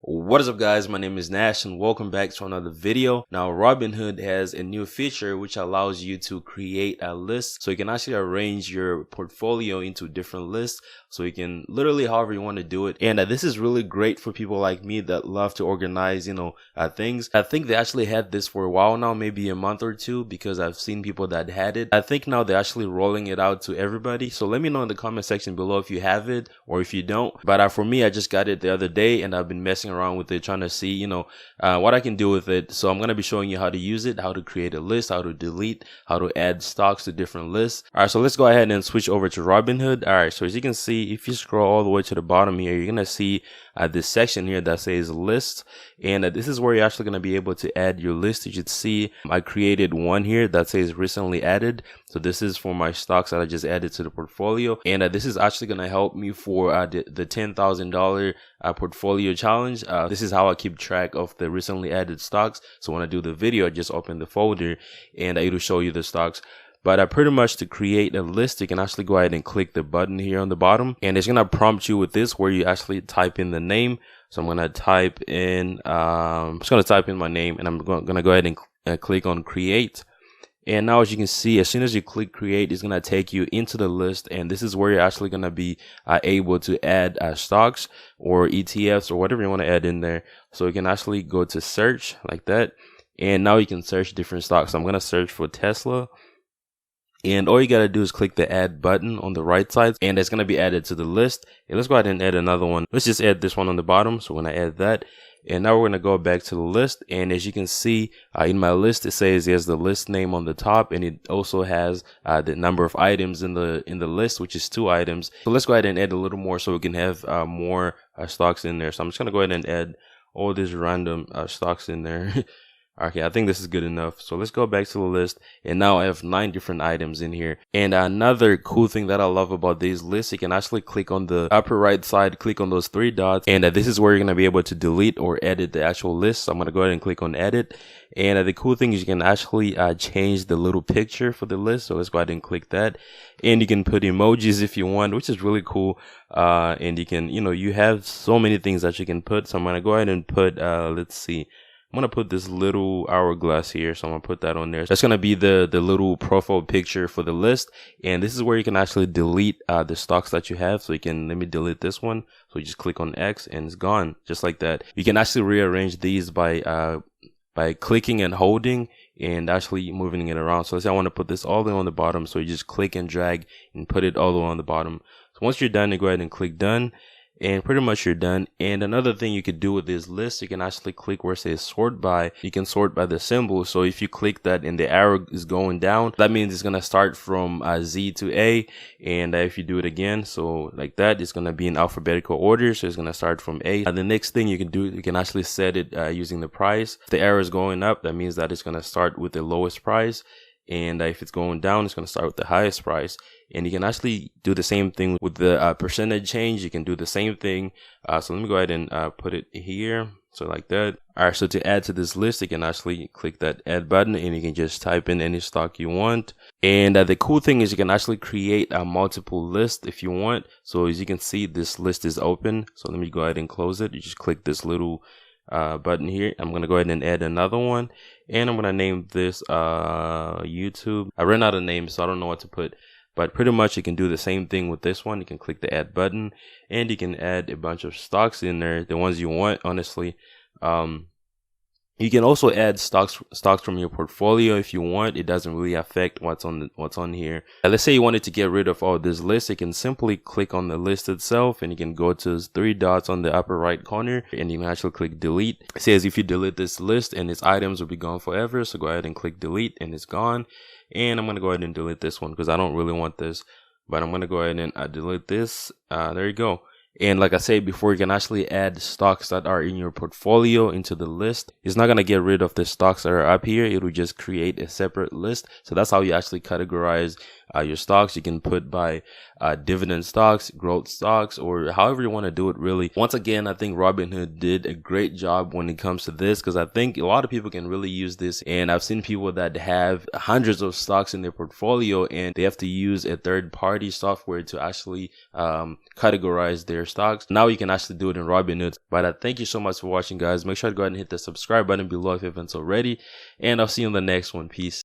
What is up, guys? My name is Nash and welcome back to another video. Now, Robinhood has a new feature which allows you to create a list, so you can actually arrange your portfolio into different lists, so you can literally however you want to do it. And this is really great for people like me that love to organize things. I think they actually had this for a while now, maybe a month or two, because I've seen people that had it. I think now they're actually rolling it out to everybody, so let me know in the comment section below if you have it or if you don't. But for me, I just got it the other day and I've been messing around with it, trying to see what I can do with it. So I'm going to be showing you how to use it, how to create a list, how to delete, how to add stocks to different lists. All right, so let's go ahead and switch over to Robinhood. All right, so as you can see, if you scroll all the way to the bottom here, you're going to see this section here that says list, and this is where you're actually going to be able to add your list. You should see I created one here that says recently added, so this is for my stocks that I just added to the portfolio, and this is actually going to help me for the $10,000 portfolio challenge. This is how I keep track of the recently added stocks. So when I do the video, I just open the folder and it'll show you the stocks. But pretty much to create a list, you can actually go ahead and click the button here on the bottom, and it's going to prompt you with this where you actually type in the name. So I'm going to type in, I'm just going to type in my name, and I'm going to go ahead and click on create. And now, as you can see, as soon as you click create, it's going to take you into the list. And this is where you're actually going to be able to add stocks or ETFs or whatever you want to add in there. So you can actually go to search like that. And now you can search different stocks. So I'm going to search for Tesla. And all you got to do is click the add button on the right side, and it's going to be added to the list. And let's go ahead and add another one. Let's just add this one on the bottom. So when I add that, and now we're going to go back to the list. And as you can see in my list, it says there's the list name on the top, and it also has the number of items in the list, which is 2 items. So let's go ahead and add a little more so we can have more stocks in there. So I'm just going to go ahead and add all these random stocks in there. Okay, I think this is good enough. So let's go back to the list, and now I have 9 different items in here. And another cool thing that I love about these lists, you can actually click on the upper right side, click on those 3 dots, and this is where you're going to be able to delete or edit the actual list. So I'm going to go ahead and click on edit. And the cool thing is you can actually change the little picture for the list. So let's go ahead and click that, and you can put emojis if you want, which is really cool. And you can, you have so many things that you can put. So I'm going to go ahead and put, let's see. I'm going to put this little hourglass here. So I'm going to put that on there. That's going to be the little profile picture for the list. And this is where you can actually delete the stocks that you have. So you can, let me delete this one. So you just click on X and it's gone, just like that. You can actually rearrange these by clicking and holding and actually moving it around. So let's say I want to put this all the way on the bottom. So you just click and drag and put it all the way on the bottom. So once you're done, you go ahead and click done. And pretty much you're done. And another thing you could do with this list, you can actually click where it says sort by. You can sort by the symbol. So if you click that and the arrow is going down, that means it's going to start from Z to A. And if you do it again, so like that, it's going to be in alphabetical order. So it's going to start from A. The next thing you can do, you can actually set it using the price. If the arrow is going up, that means that it's going to start with the lowest price. And if it's going down, it's going to start with the highest price. And you can actually do the same thing with the percentage change. You can do the same thing. So let me go ahead and put it here. So like that. All right. So to add to this list, you can actually click that add button and you can just type in any stock you want. And the cool thing is you can actually create a multiple list if you want. So as you can see, this list is open. So let me go ahead and close it. You just click this little button here. I'm going to go ahead and add another one, and I'm going to name this YouTube. I ran out of names, so I don't know what to put, but pretty much you can do the same thing with this one. You can click the add button and you can add a bunch of stocks in there, the ones you want, honestly. You can also add stocks from your portfolio if you want. It doesn't really affect what's on here. Let's say you wanted to get rid of all this list. You can simply click on the list itself, and you can go to 3 dots on the upper right corner, and you can actually click delete. It says if you delete this list and its items will be gone forever. So go ahead and click delete, and it's gone. And I'm going to go ahead and delete this one because I don't really want this, but I'm going to go ahead and delete this. There you go. And like I said before, you can actually add stocks that are in your portfolio into the list. It's not going to get rid of the stocks that are up here. It will just create a separate list. So that's how you actually categorize your stocks. You can put by dividend stocks, growth stocks, or however you want to do it really. Once again, I think Robinhood did a great job when it comes to this, because I think a lot of people can really use this. And I've seen people that have hundreds of stocks in their portfolio and they have to use a third-party software to actually categorize their stocks. Now you can actually do it in Robinhood. But thank you so much for watching, guys. Make sure to go ahead and hit the subscribe button below if you haven't already, and I'll see you in the next one. Peace.